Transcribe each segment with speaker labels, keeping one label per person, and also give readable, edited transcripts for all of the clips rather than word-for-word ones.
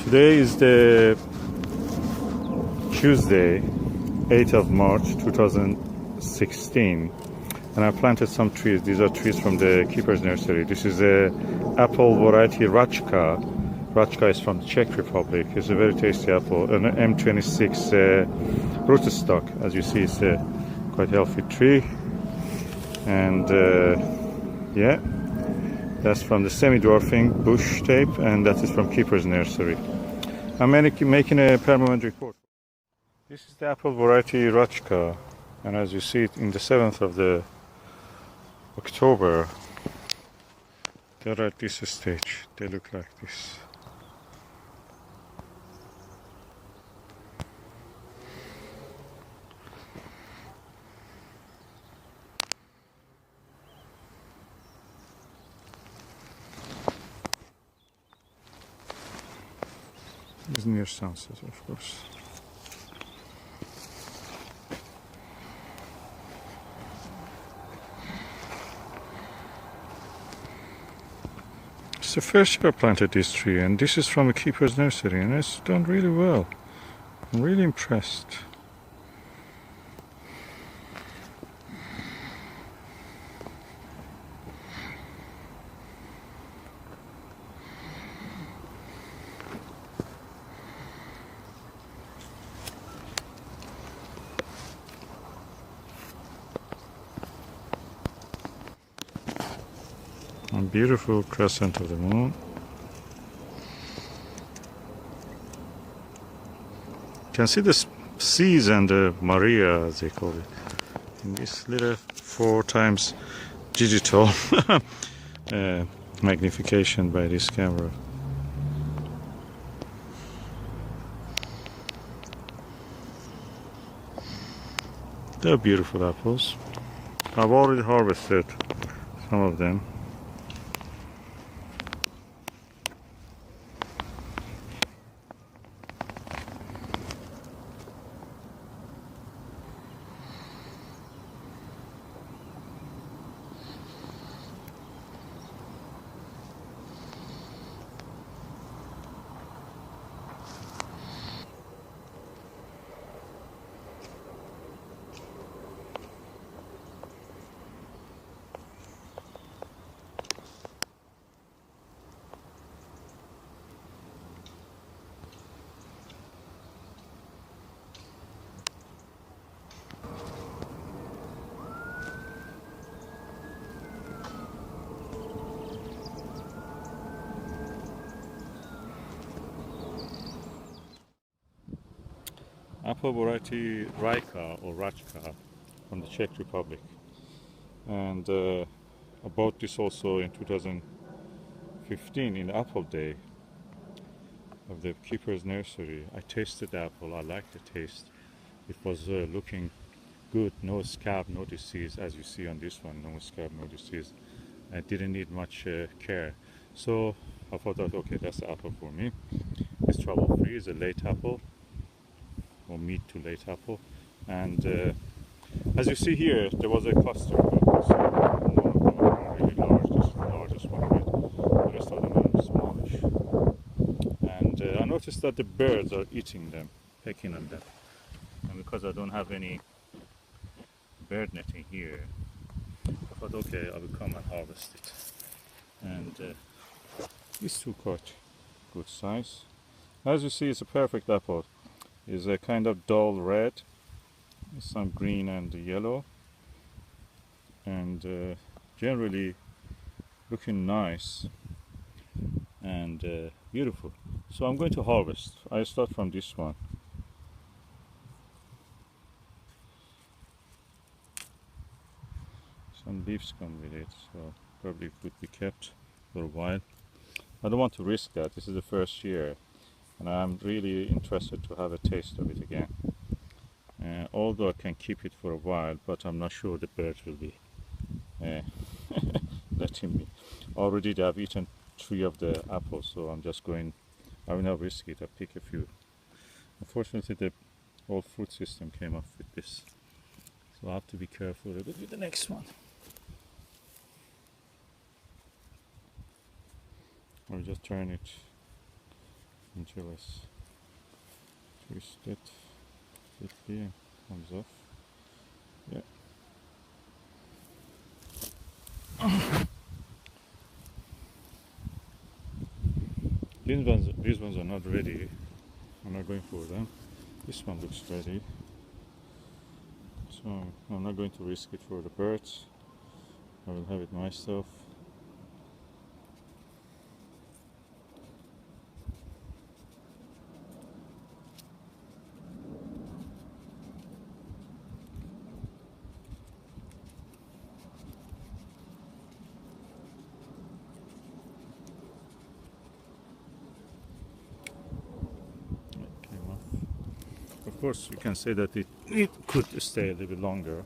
Speaker 1: Today is the Tuesday, 8th of March 2016, and I planted some trees. These are trees from the Keeper's Nursery. This is a apple variety Rajka. Rajka is from the Czech Republic. It's a very tasty apple, an M26 rootstock. As you see, it's a quite healthy tree. And yeah, that's from the semi-dwarfing bush tape, and that is from Keeper's Nursery. I'm making a permanent report. This is the apple variety Rajka, and as you see it in the 7th of the October, they're at this stage. They look like this. It's near sunset, of course. It's the first year I planted this tree, and this is from a Keeper's Nursery, and it's done really well. I'm really impressed. A beautiful crescent of the moon. You can see the seas and the Maria, as they call it, in this little 4 times digital magnification by this camera. They're beautiful apples. I've already harvested some of them. Apple variety Rajka or Rajka from the Czech Republic, and I bought this also in 2015 in Apple Day of the Keeper's Nursery. I tasted the apple. I liked the taste. It was looking good. No scab, no disease, as you see on this one. No scab, no disease. I didn't need much care, so I thought that okay, that's the apple for me. It's trouble free. It's a late apple, or mid to late apple, and as you see here, there was a cluster of apples. One of them are really large. This is the largest one of it. The rest of them are smallish. And I noticed that the birds are eating them, pecking on them. And because I don't have any bird netting here, I thought, okay, I will come and harvest it. And these two quite good size. As you see, it's a perfect apple. Is a kind of dull red, some green and yellow, and generally looking nice and beautiful. So I'm going to harvest. I start from this one. Some leaves come with it, so probably it could be kept for a while. I don't want to risk that. This is the first year, and I'm really interested to have a taste of it again. Although I can keep it for a while, but I'm not sure the birds will be letting me. Already they have eaten 3 of the apples, so I'm just going, I will not risk it. I'll pick a few. Unfortunately, the whole fruit system came off with this, so I have to be careful a bit with the next one. I'll just turn it until it's twisted quickly and comes off. Yeah. These ones are not ready. I'm not going for them. This one looks ready. So I'm not going to risk it for the birds. I will have it myself. Of course, you can say that it could stay a little bit longer,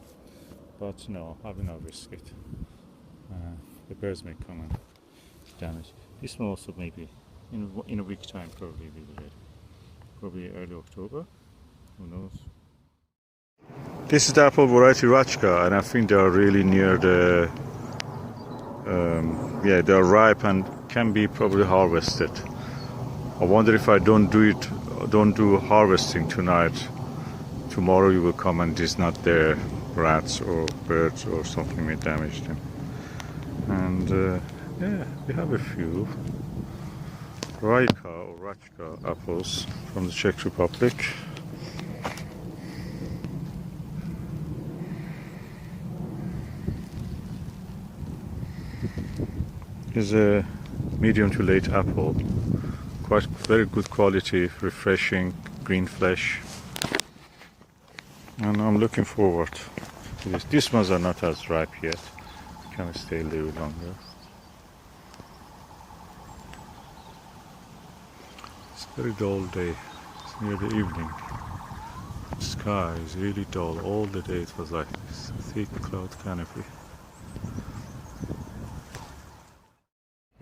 Speaker 1: but no, I will not risk it. The birds may come and damage. This one also maybe in a week time probably will be ready. Probably early October. Who knows? This is the apple variety Rajka, and I think they are really near the. Yeah, they are ripe and can be probably harvested. I wonder if I don't do harvesting tonight. Tomorrow you will come and it's not there. Rats or birds or something may damage them. And yeah, we have a few Rajka or Rajka apples from the Czech Republic. Is a medium to late apple. Quite very good quality, refreshing, green flesh. And I'm looking forward to this. These ones are not as ripe yet. Can stay a little longer. It's a very dull day. It's near the evening. The sky is really dull. All the day it was like this. Thick cloud canopy.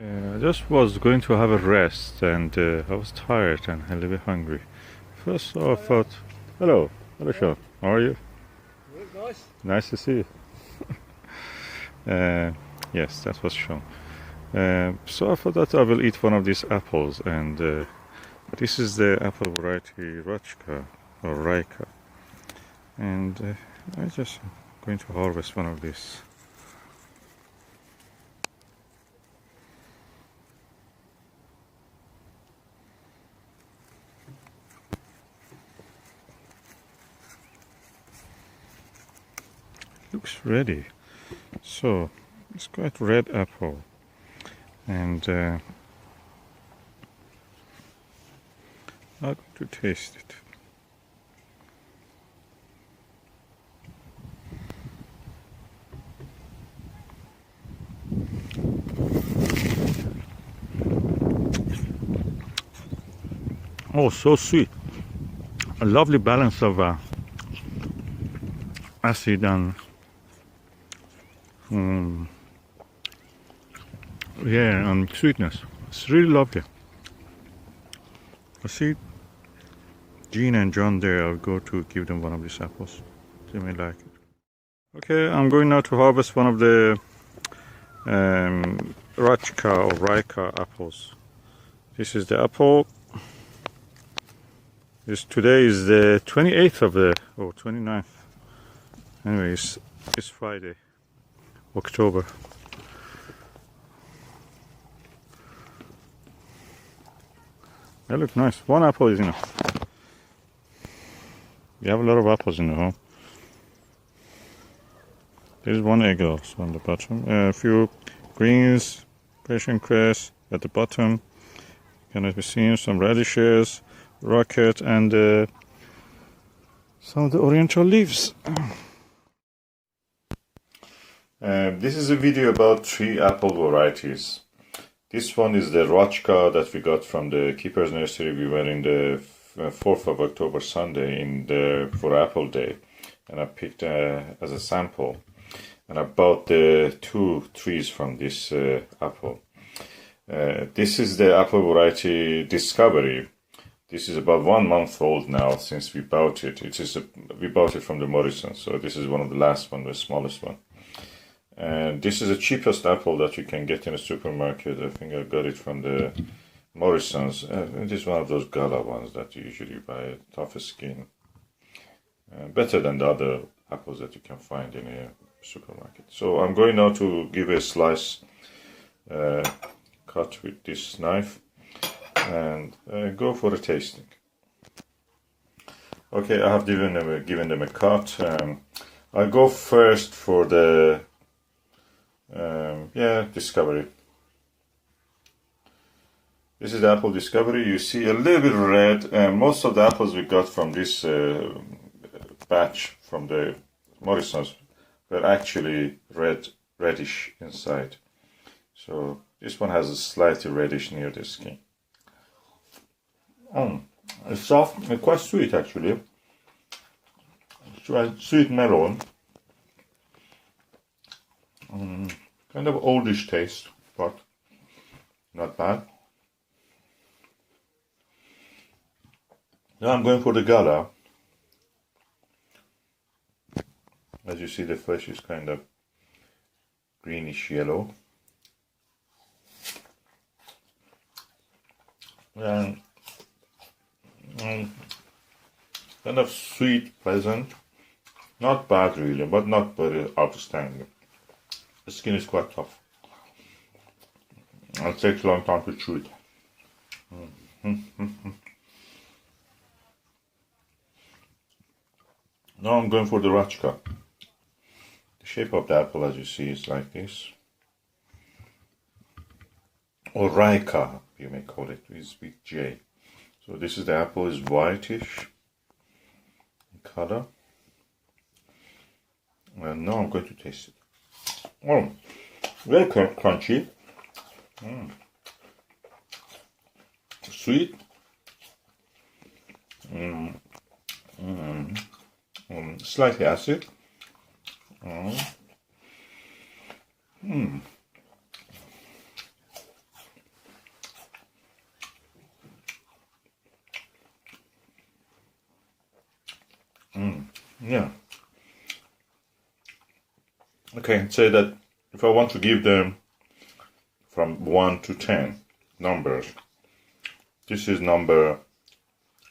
Speaker 1: I just was going to have a rest and I was tired and a little bit hungry. First I thought, hello Sean, how are you?
Speaker 2: Good, nice.
Speaker 1: Nice to see you. Yes, that was Sean. So I thought that I will eat one of these apples, and this is the apple variety Rajka or Rajka, and I'm just going to harvest one of these. Looks ready. So it's quite red apple, and I'm going to taste it. Oh, so sweet. A lovely balance of acid and yeah, and sweetness. It's really lovely. I see Jean and John there. I'll go to give them one of these apples. They may like it. Okay, I'm going now to harvest one of the Rajka or Rajka apples. This is the apple. Today is the 28th of the, or 29th. Anyways, it's Friday, October. They look nice. One apple is enough. We have a lot of apples in the home. There's one egg also on the bottom. A few greens, Persian cress at the bottom. Can be seen some radishes, rocket, and some of the oriental leaves. This is a video about 3 apple varieties. This one is the Rajka that we got from the Keeper's Nursery. We were in the 4th of October Sunday for Apple Day, and I picked as a sample. And I bought the 2 trees from this apple. This is the apple variety Discovery. This is about 1 month old now since we bought it. We bought it from the Morrison, so this is one of the last one, the smallest one. And this is the cheapest apple that you can get in a supermarket. I think I got it from the Morrison's. It is one of those gala ones that you usually buy, tougher skin. Better than the other apples that you can find in a supermarket. So I'm going now to give a slice cut with this knife and go for a tasting. Okay, I have given them a cut. I'll go first for the Discovery. This is the apple Discovery. You see a little bit red, and most of the apples we got from this batch from the Morrison's were actually reddish inside. So this one has a slightly reddish near the skin. It's soft and quite sweet actually. Sweet melon. Kind of oldish taste, but not bad. Now I'm going for the gala. As you see, the flesh is kind of greenish yellow. And kind of sweet, pleasant. Not bad really, but not very outstanding. The skin is quite tough. It takes a long time to chew it. Now I'm going for the Rajka. The shape of the apple, as you see, is like this. Or Rajka, you may call it, with J. So this is the apple, is whitish in color. And now I'm going to taste it. Oh, very crunchy. Sweet. Slightly acid. Yeah. Okay, say that if I want to give them from 1 to 10 numbers, this is number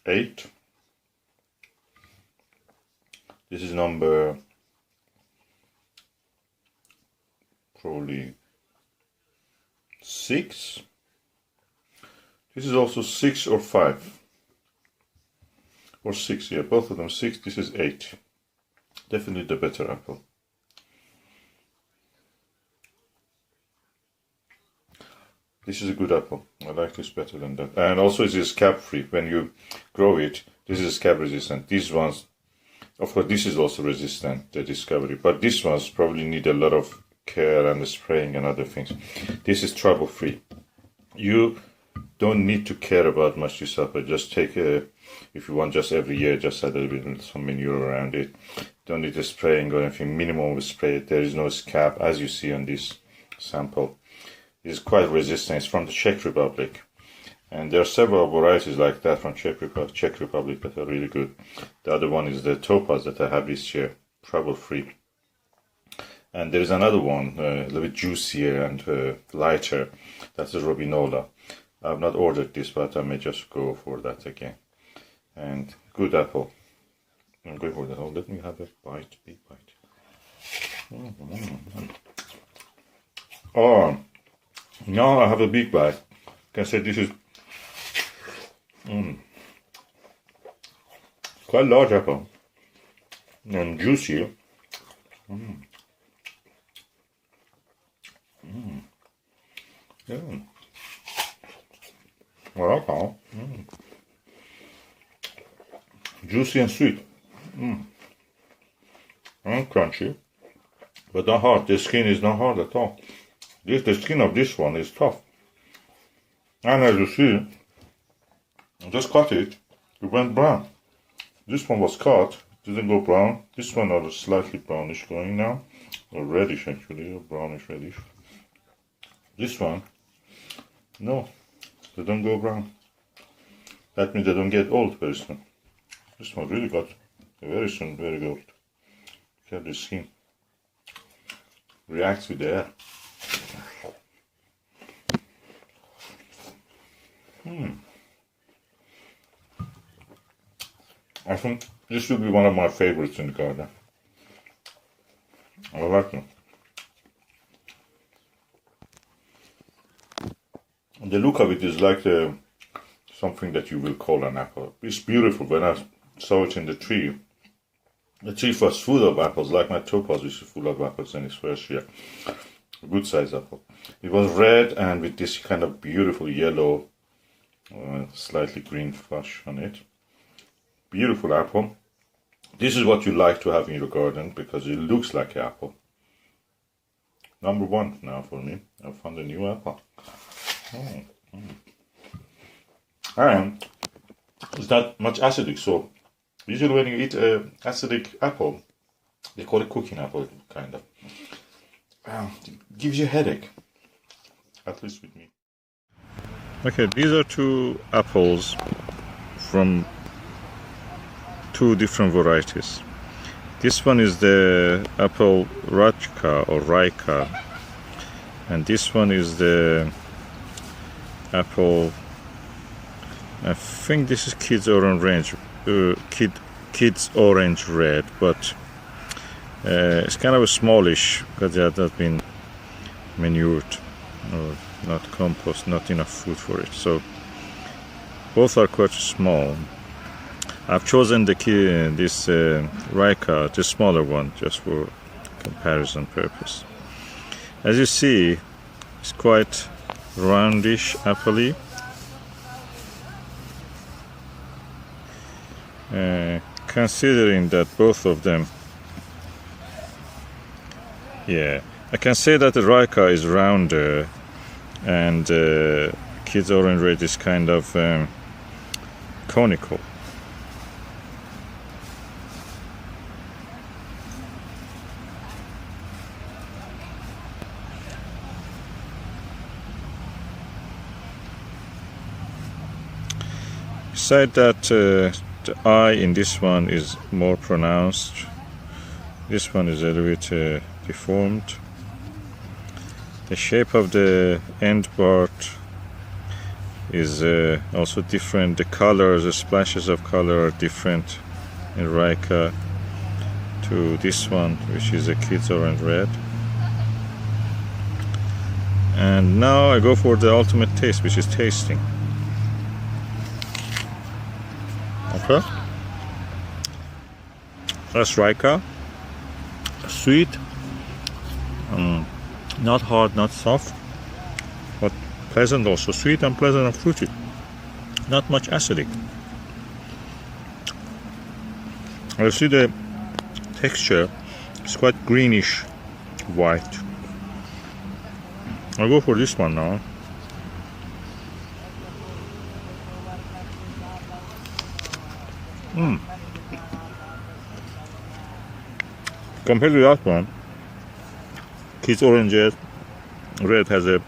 Speaker 1: 8. This is number probably 6. This is also 6 or 5. Or 6, yeah, both of them 6. This is 8. Definitely the better apple. This is a good apple. I like this better than that. And also it is scab free. When you grow it, this is scab resistant. These ones, of course, this is also resistant, the Discovery. But these ones probably need a lot of care and spraying and other things. This is trouble free. You don't need to care about much this apple. Just take a, if you want, just every year, just add a little bit some manure around it. Don't need a spraying or anything. Minimum spray. There is no scab, as you see on this sample. Is quite resistant. It's from the Czech Republic, and there are several varieties like that from Czech Republic that are really good. The other one is the Topaz that I have this year, trouble free. And there is another one, a little bit juicier and lighter. That's the Robinola. I have not ordered this, but I may just go for that again. And good apple. I'm going for that. Oh, let me have a bite, big bite. Oh. Now I have a big bite. I can say this is quite large apple and juicy. Yeah. Well, juicy and sweet. And crunchy, but not hard. The skin is not hard at all. The skin of this one is tough. And as you see, I just cut it, it went brown. This one was cut, didn't go brown. This one is slightly brownish going now, or reddish actually, or brownish reddish. This one, no, they don't go brown. That means they don't get old very soon. This one really got very soon, very old. Look at the skin. Reacts with the air. I think this will be one of my favorites in the garden. I like them. The look of it is like something that you will call an apple. It's beautiful. When I saw it in the tree was full of apples, like my topaz is full of apples in its first year. A good size apple. It was red and with this kind of beautiful yellow, slightly green flush on it. Beautiful apple. This is what you like to have in your garden because it looks like an apple. Number one now for me. I found a new apple. And it's not much acidic, so usually when you eat an acidic apple, they call it cooking apple, kind of. It gives you a headache, at least with me. Okay, these are two apples from two different varieties. This one is the apple Rajka or Rajka, and this one is the apple, I think this is Kids Orange Kids Orange Red, but it's kind of a smallish because it has been manured or not compost, not enough food for it. So both are quite small. I've chosen this Rajka, the smaller one, just for comparison purpose. As you see, it's quite roundish, appley. Considering that both of them, I can say that the Rajka is rounder and Kids Orange Red is kind of conical. Besides that, the eye in this one is more pronounced. This one is a little bit deformed. The shape of the end part is also different. The colors, the splashes of color are different in Rajka to this one, which is a Kids Orange Red. And now I go for the ultimate taste, which is tasting. Okay, that's Rajka. Sweet, not hard, not soft, but pleasant also. Sweet and pleasant and fruity. Not much acidic. I see the texture. It's quite greenish white. I'll go for this one now. Compared to that one, Kids Orange Red has a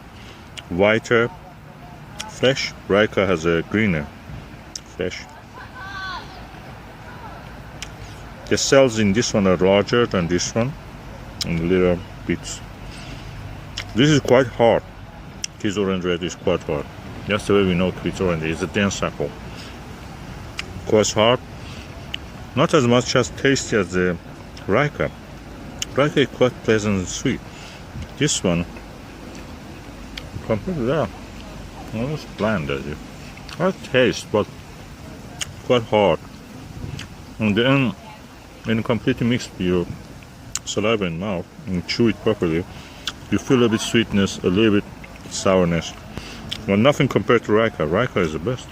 Speaker 1: whiter flesh. Rajka has a greener flesh. The cells in this one are larger than this one, in little bits. This is quite hard. Kids Orange Red is quite hard. That's the way we know Kids Orange. It's a dense apple. Quite hard. Not as much as tasty as the Rajka. Rajka is quite pleasant and sweet. This one, compared to that, almost bland as it. Quite taste, but quite hard. And then, when you completely mix your saliva in mouth and chew it properly, you feel a bit sweetness, a little bit sourness. Well, nothing compared to Rajka. Rajka is the best.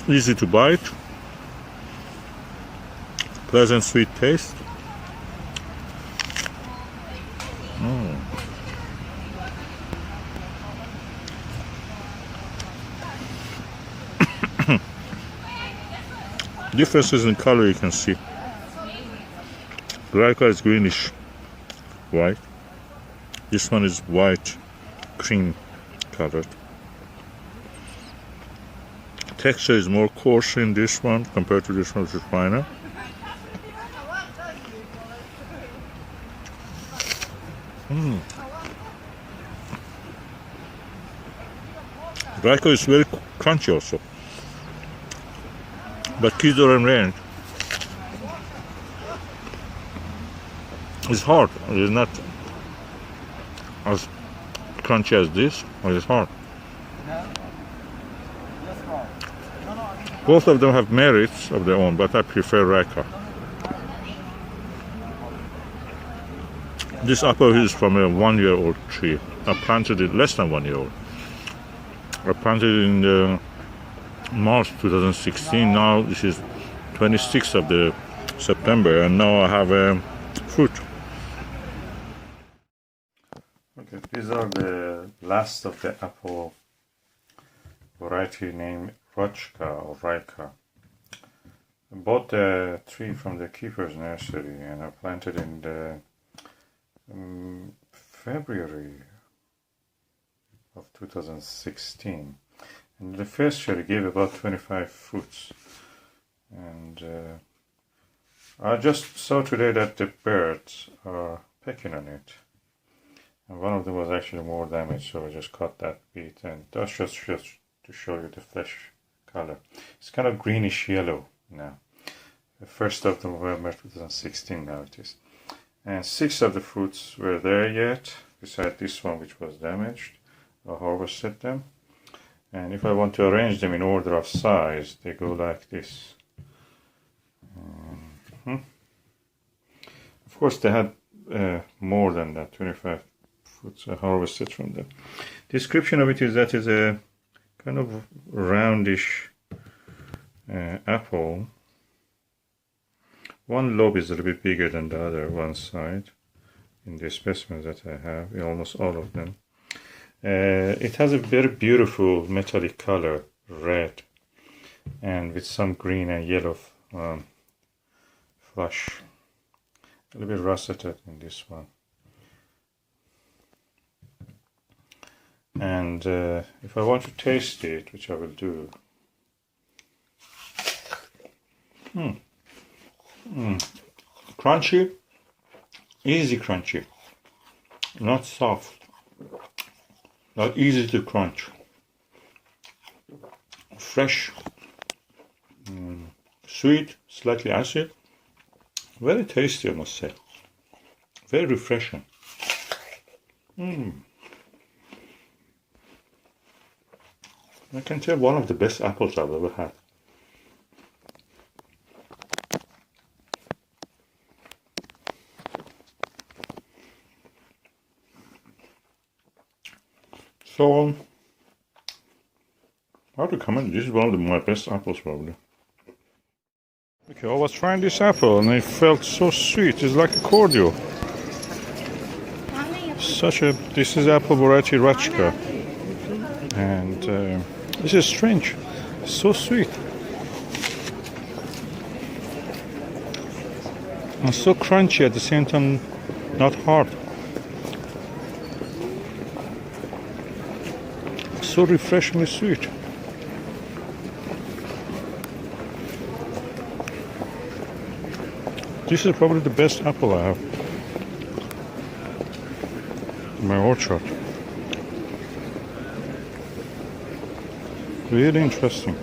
Speaker 1: Easy to bite, pleasant sweet taste. Differences in color you can see. Rajka is greenish white. This one is white cream colored. Texture is more coarse in this one compared to this one, which is finer. Rajka is very crunchy also. But Kizor and range is hard. It is not as crunchy as this, but it's hard. Both of them have merits of their own, but I prefer Rajka. This apple is from a 1-year-old tree. I planted it less than 1 year old. I planted it in March 2016. Now this is 26th of the September, and now I have fruit. Okay, these are the last of the apple variety named Rajka or Rajka. I bought the tree from the keeper's nursery, and I planted in the February of 2016. And the first year it gave about 25 fruits. And I just saw today that the birds are pecking on it. And one of them was actually more damaged, so I just cut that bit. And that's just to show you the flesh color. It's kind of greenish yellow now. The first of November 2016 now it is. And 6 of the fruits were there yet, beside this one which was damaged. I harvested them. And if I want to arrange them in order of size, they go like this. Of course, they had more than that, 25 fruits I harvested from them. Description of it is that it's a kind of roundish apple. One lobe is a little bit bigger than the other, one side, in the specimens that I have, in almost all of them. It has a very beautiful metallic color, red, and with some green and yellow flush. A little bit russeted in this one. And if I want to taste it, which I will do. Crunchy, easy crunchy, not soft, not easy to crunch, fresh, sweet, slightly acid, very tasty I must say, very refreshing. I can tell one of the best apples I've ever had. So, I have to comment, this is one of my best apples probably. Okay, I was trying this apple and it felt so sweet, it's like a cordial. This is apple variety Rajka. And this is strange, so sweet. And so crunchy at the same time, not hard. So refreshingly sweet. This is probably the best apple I have in my orchard. Really interesting.